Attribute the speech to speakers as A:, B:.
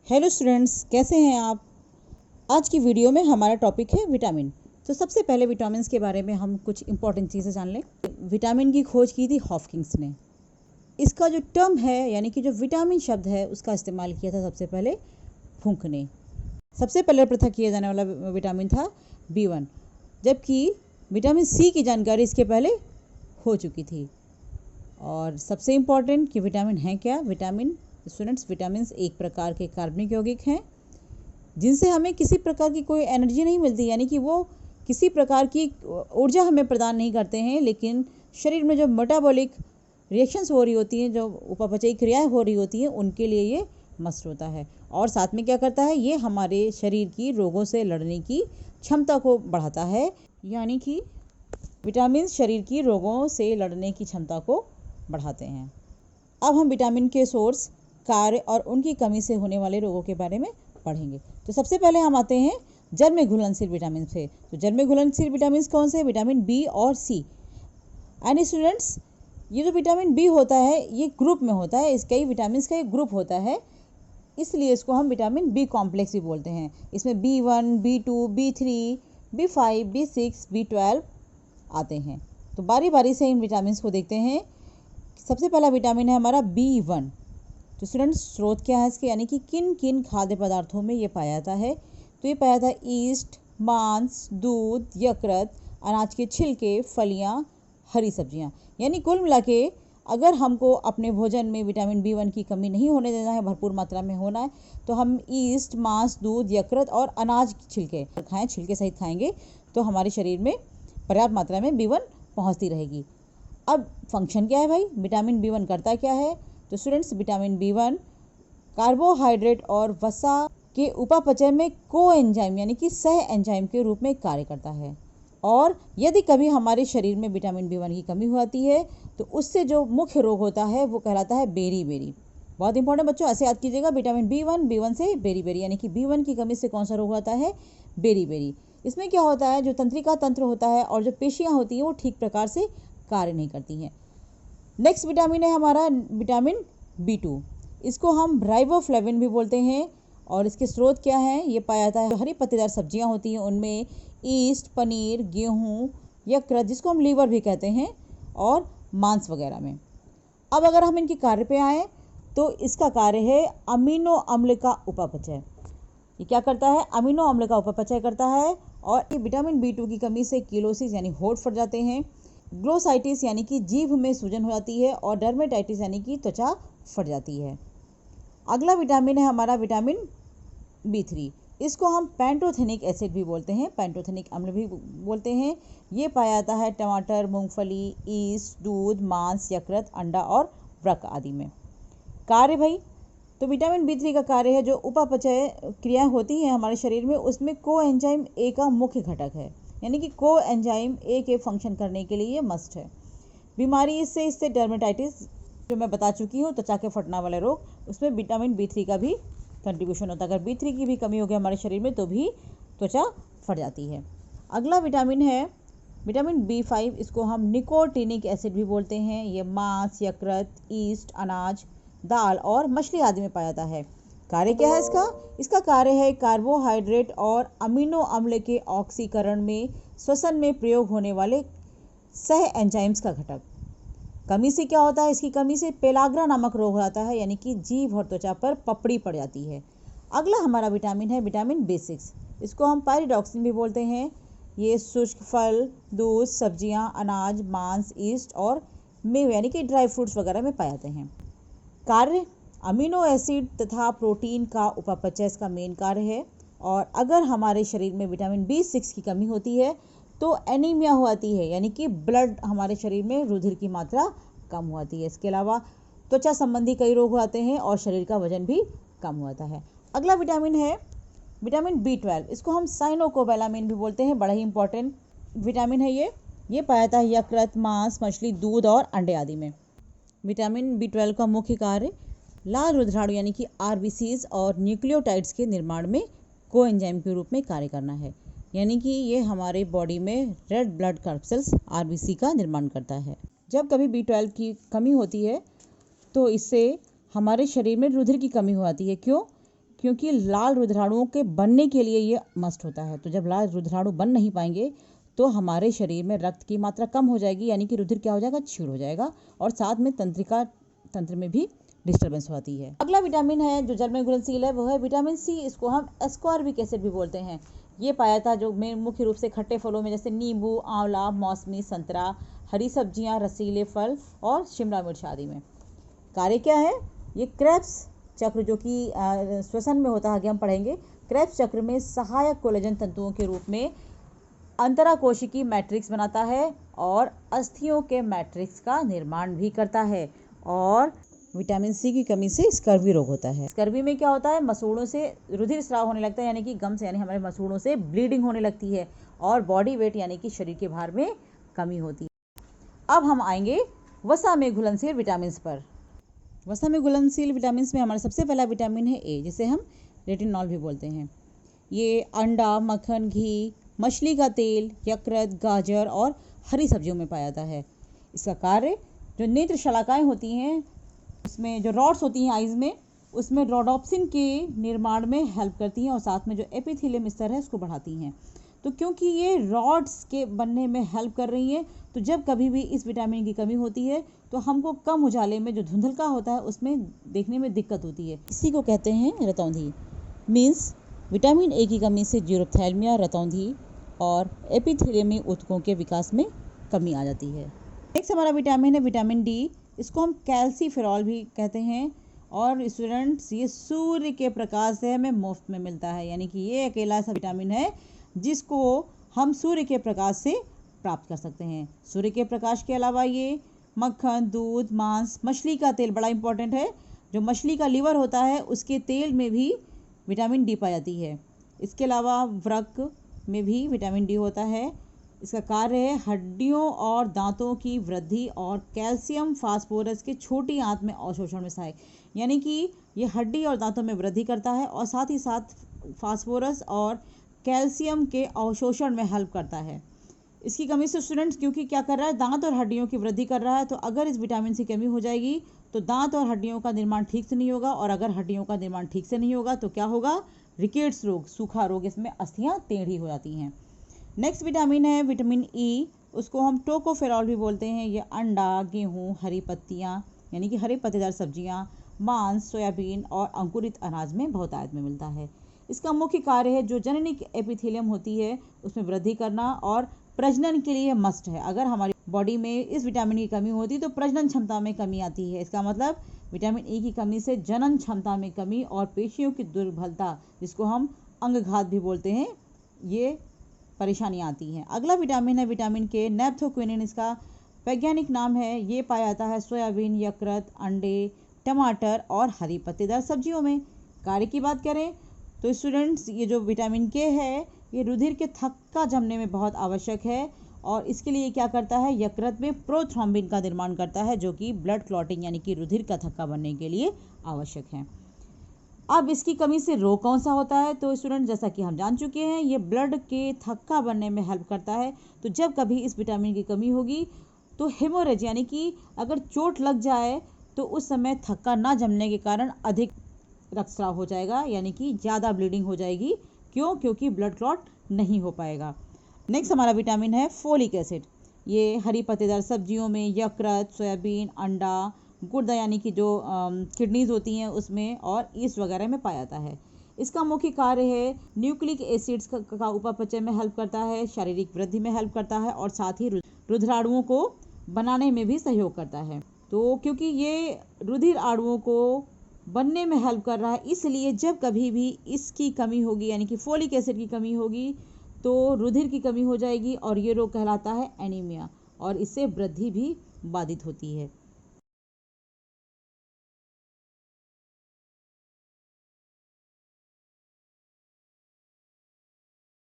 A: Hello students, कैसे हैं आप। आज की वीडियो में हमारा टॉपिक है विटामिन। तो सबसे पहले विटामिन्स के बारे में हम कुछ इंपॉर्टेंट चीज़ें जान लें। विटामिन की खोज की थी हॉपकिंस ने। इसका जो टर्म है यानी कि जो विटामिन शब्द है उसका इस्तेमाल किया था सबसे पहले फुंक ने। सबसे पहले पृथक किया जाने वाला विटामिन था B1, जबकि विटामिन सी की जानकारी इसके पहले हो चुकी थी। और सबसे इम्पॉर्टेंट कि विटामिन है क्या। विटामिन एक प्रकार के कार्बनिक यौगिक हैं जिनसे हमें किसी प्रकार की कोई एनर्जी नहीं मिलती, यानी कि वो किसी प्रकार की ऊर्जा हमें प्रदान नहीं करते हैं, लेकिन शरीर में जो मेटाबॉलिक रिएक्शंस हो रही होती हैं, जो उपापचयी क्रियाएं हो रही होती हैं, उनके लिए ये मस्ट होता है। और साथ में क्या करता है, ये हमारे शरीर की रोगों से लड़ने की क्षमता को बढ़ाता है, यानी कि विटामिन शरीर की रोगों से लड़ने की क्षमता को बढ़ाते हैं। अब हम विटामिन के सोर्स, कार्य और उनकी कमी से होने वाले रोगों के बारे में पढ़ेंगे। तो सबसे पहले हम आते हैं जल में घुलनशील विटामिन से। तो जल में घुलनशील विटामिन कौन से? विटामिन बी और सी। एंड स्टूडेंट्स, ये जो विटामिन बी होता है ये ग्रुप में होता है, इस कई विटामिन का एक ग्रुप होता है, इसलिए इसको हम विटामिन बी कॉम्प्लेक्स भी बोलते हैं। इसमें B1, B2, B3, B5, B6, B12 आते हैं। तो बारी बारी से इन विटामिन को देखते हैं। सबसे पहला विटामिन है हमारा B1। तो स्टूडेंट्स, स्रोत क्या है इसके, यानी कि किन किन खाद्य पदार्थों में ये पाया जाता है। तो ये पाया जाता है ईस्ट, मांस, दूध, यकृत, अनाज के छिलके, फलियां, हरी सब्जियां। यानी कुल मिला के अगर हमको अपने भोजन में विटामिन B1 की कमी नहीं होने देना है, भरपूर मात्रा में होना है, तो हम ईस्ट, मांस, दूध, यकृत और अनाज के छिलके खाएँ, छिलके सहित खाएंगे, तो हमारे शरीर में पर्याप्त मात्रा में B1 पहुँचती रहेगी। अब फंक्शन क्या है भाई, विटामिन B1 करता क्या है। तो स्टूडेंट्स, विटामिन B1 कार्बोहाइड्रेट और वसा के उपापचय में कोएंजाइम यानी कि सह एंजाइम के रूप में कार्य करता है। और यदि कभी हमारे शरीर में विटामिन B1 की कमी होती है तो उससे जो मुख्य रोग होता है वो कहलाता है बेरी। बहुत इंपॉर्टेंट बच्चों, ऐसे याद कीजिएगा, विटामिन B1 से बेरी, यानी कि B1 की कमी से कौन सा रोग होता है? बेरी। इसमें क्या होता है, जो तंत्रिका तंत्र होता है और जो पेशियाँ होती हैं वो ठीक प्रकार से कार्य नहीं करती हैं। नेक्स्ट विटामिन है हमारा विटामिन B2। इसको हम राइबोफ्लेविन भी बोलते हैं। और इसके स्रोत क्या हैं, ये पाया जाता है हरी पत्तेदार सब्जियां होती हैं उनमें ईस्ट, पनीर, गेहूं, यकृत जिसको हम लीवर भी कहते हैं, और मांस वगैरह में। अब अगर हम इनके कार्य पे आए तो इसका कार्य है अमीनो अम्ल का उपापचय। ये क्या करता है? अमीनो अम्ल का उपापचय करता है। और ये विटामिन B2 की कमी से कीलोसिस यानी होंठ फट जाते हैं, ग्लोसाइटिस यानी कि जीभ में सूजन हो जाती है, और डर्मेटाइटिस यानी कि त्वचा फट जाती है। अगला विटामिन है हमारा विटामिन B3। इसको हम पैंटोथेनिक एसिड भी बोलते हैं, पैंटोथेनिक अम्ल भी बोलते हैं। ये पाया जाता है टमाटर, मूंगफली, ईस्ट, दूध, मांस, यकृत, अंडा और वृक्क आदि में। कार्य भाई, तो विटामिन B3 का कार्य है जो उपापचय क्रियाएं होती हैं हमारे शरीर में, उसमें कोएंजाइम ए का मुख्य घटक है, यानी कि कोएंजाइम ए के फंक्शन करने के लिए ये मस्ट है। बीमारी इससे डर्मेटाइटिस जो मैं बता चुकी हूँ, त्वचा के फटना वाले रोग, उसमें विटामिन B3 का भी कंट्रीब्यूशन होता है। अगर B3 की भी कमी हो गई हमारे शरीर में तो भी त्वचा फट जाती है। अगला विटामिन है विटामिन B5। इसको हम निकोटीनिक एसिड भी बोलते हैं। ये मांस, यकृत, ईस्ट, अनाज, दाल और मछली आदि में पाया जाता है। कार्य क्या है इसका? इसका कार्य है कार्बोहाइड्रेट और अमीनो अम्ल के ऑक्सीकरण में श्वसन में प्रयोग होने वाले सह एंजाइम्स का घटक। कमी से क्या होता है? इसकी कमी से पेलाग्रा नामक रोग हो जाता है, यानी कि जीभ और त्वचा पर पपड़ी पड़ जाती है। अगला हमारा विटामिन है विटामिन B6। इसको हम पायरिडॉक्सिन भी बोलते हैं। ये शुष्क फल, दूध, सब्जियां, अनाज, मांस, ईस्ट और मेवे यानी कि ड्राई फ्रूट्स वगैरह में पाए जाते हैं। कार्य, अमीनो एसिड तथा प्रोटीन का उपापचय इसका मेन कार्य है। और अगर हमारे शरीर में विटामिन B6 की कमी होती है तो एनीमिया हो जाती है, यानी कि ब्लड हमारे शरीर में रुधिर की मात्रा कम हो जाती है। इसके अलावा त्वचा संबंधी कई रोग आते हैं और शरीर का वजन भी कम हो जाता है। अगला विटामिन है विटामिन B12। इसको हम साइनोकोबैलामिन भी बोलते हैं, बड़ा ही इंपॉर्टेंट विटामिन है ये पाया जाता है यकृत, मांस, मछली, दूध और अंडे आदि में। विटामिन B12 का मुख्य कार्य लाल रुधिराणु यानी कि RBCs और न्यूक्लियोटाइड्स के निर्माण में कोएंजाइम के रूप में कार्य करना है, यानी कि ये हमारे बॉडी में रेड ब्लड कॉर्पसेल्स RBC का निर्माण करता है। जब कभी B12 की कमी होती है तो इससे हमारे शरीर में रुधिर की कमी हो जाती है। क्यों? क्योंकि लाल रुधिराणुओं के बनने के लिए ये मस्ट होता है। तो जब लाल रुधिराणु बन नहीं पाएंगे तो हमारे शरीर में रक्त की मात्रा कम हो जाएगी, यानी कि रुधिर क्या हो जाएगा, क्षीण हो जाएगा, और साथ में तंत्रिका तंत्र में भी डिस्टर्बेंस होती है। अगला विटामिन है जो जल में घुलनशील है, वो है विटामिन सी। इसको हम एस्कॉर्बिक एसिड भी बोलते हैं। ये पाया था जो में मुख्य रूप से खट्टे फलों में, जैसे नींबू, आंवला, मौसमी, संतरा, हरी सब्जियां, रसीले फल और शिमला मिर्च आदि में। कार्य क्या है, ये क्रेब्स चक्र जो कि श्वसन में होता है, आगे हम पढ़ेंगे। क्रेब्स चक्र में सहायक कोलेजन तंतुओं के रूप में अंतराकोशिकी मैट्रिक्स बनाता है और अस्थियों के मैट्रिक्स का निर्माण भी करता है। और विटामिन सी की कमी से स्कर्वी रोग होता है। स्कर्वी में क्या होता है, मसूड़ों से रुधिर स्राव होने लगता है, यानी कि गम से, यानी हमारे मसूड़ों से ब्लीडिंग होने लगती है, और बॉडी वेट यानी कि शरीर के भार में कमी होती है। अब हम आएंगे वसा में घुलनशील विटामिन पर। वसा में घुलनशील विटामिन में हमारा सबसे पहला विटामिन है ए, जिसे हम रेटिनॉल भी बोलते हैं। ये अंडा, मक्खन, घी, मछली का तेल, यकृत, गाजर और हरी सब्जियों में पाया जाता है। इसका कार्य, जो नेत्र शलाकाएं होती हैं, उसमें जो रॉड्स होती हैं आइज़ में, उसमें रोडोप्सिन के निर्माण में हेल्प करती हैं, और साथ में जो एपिथेलियम स्तर है उसको बढ़ाती हैं। तो क्योंकि ये रॉड्स के बनने में हेल्प कर रही हैं, तो जब कभी भी इस विटामिन की कमी होती है तो हमको कम उजाले में जो धुंधलका होता है उसमें देखने में दिक्कत होती है। इसी को कहते हैं रतौंधी। मीन्स विटामिन ए की कमी से जीरोप्थैल्मिया, रतौंधी और एपिथेलियमी ऊतकों के विकास में कमी आ जाती है। नेक्स्ट हमारा विटामिन है विटामिन डी। इसको हम कैल्सीफेरॉल भी कहते हैं। और स्टूडेंट्स, ये सूर्य के प्रकाश से हमें मुफ्त में मिलता है, यानी कि ये अकेला ऐसा विटामिन है जिसको हम सूर्य के प्रकाश से प्राप्त कर सकते हैं। सूर्य के प्रकाश के अलावा ये मक्खन, दूध, मांस, मछली का तेल बड़ा इंपॉर्टेंट है। जो मछली का लीवर होता है उसके तेल में भी विटामिन डी पाई जाती है। इसके अलावा वृक्क में भी विटामिन डी होता है। इसका कार्य है हड्डियों और दांतों की वृद्धि और कैल्शियम फास्फोरस के छोटी आंत में अवशोषण में सहायक, यानी कि ये हड्डी और दांतों में वृद्धि करता है और साथ ही साथ फास्फोरस और कैल्शियम के अवशोषण में हेल्प करता है। इसकी कमी से स्टूडेंट्स, क्योंकि क्या कर रहा है, दांत और हड्डियों की वृद्धि कर रहा है, तो अगर इस विटामिन की कमी हो जाएगी तो दांत और हड्डियों का निर्माण ठीक से नहीं होगा, और अगर हड्डियों का निर्माण ठीक से नहीं होगा तो क्या होगा, रिकेट्स रोग, सूखा रोग, इसमें अस्थियां टेढ़ी हो जाती हैं। नेक्स्ट विटामिन है विटामिन ई। उसको हम टोकोफेरॉल भी बोलते हैं। ये अंडा, गेहूँ, हरी पत्तियाँ यानी कि हरे पत्तेदार सब्जियाँ, मांस, सोयाबीन और अंकुरित अनाज में बहुतायत में मिलता है। इसका मुख्य कार्य है जो जननिक एपिथेलियम होती है उसमें वृद्धि करना, और प्रजनन के लिए मस्ट है। अगर हमारी बॉडी में इस विटामिन की कमी होती है तो प्रजनन क्षमता में कमी आती है। इसका मतलब विटामिन ई की कमी से जनन क्षमता में कमी और पेशियों की दुर्बलता, जिसको हम अंगघात भी बोलते हैं, ये परेशानियाँ आती हैं। अगला विटामिन है विटामिन के, नैप्थोक्विनिन इसका वैज्ञानिक नाम है। ये पाया जाता है सोयाबीन, यकृत, अंडे, टमाटर और हरी पत्तेदार सब्जियों में। कार्य की बात करें तो स्टूडेंट्स, ये जो विटामिन के है ये रुधिर के थक्का जमने में बहुत आवश्यक है, और इसके लिए क्या करता है, यकृत में प्रोथ्रोम्बिन का निर्माण करता है, जो कि ब्लड क्लॉटिंग यानी कि रुधिर का थक्का बनने के लिए आवश्यक है। अब इसकी कमी से रोग कौन सा होता है, तो स्टूडेंट जैसा कि हम जान चुके हैं, ये ब्लड के थक्का बनने में हेल्प करता है। तो जब कभी इस विटामिन की कमी होगी तो हेमोरेज, यानी कि अगर चोट लग जाए तो उस समय थक्का ना जमने के कारण अधिक रक्तस्राव हो जाएगा, यानी कि ज़्यादा ब्लीडिंग हो जाएगी। क्यों? क्योंकि ब्लड क्लॉट नहीं हो पाएगा। नेक्स्ट हमारा विटामिन है फोलिक एसिड। ये हरी पत्तेदार सब्जियों में, यकृत, सोयाबीन, अंडा, गुर्दा यानी कि जो किडनीज होती हैं उसमें, और ईस्ट वगैरह में पाया जाता है। इसका मुख्य कार्य है न्यूक्लिक एसिड्स का उपापचय में हेल्प करता है, शारीरिक वृद्धि में हेल्प करता है, और साथ ही रुधिराणुओं को बनाने में भी सहयोग करता है। तो क्योंकि ये रुधिर अणुओं को बनने में हेल्प कर रहा है, इसलिए जब कभी भी इसकी कमी होगी, यानी कि फोलिक एसिड की कमी होगी, तो रुधिर की कमी हो जाएगी, और ये रोग कहलाता है एनीमिया, और इससे वृद्धि भी बाधित होती है।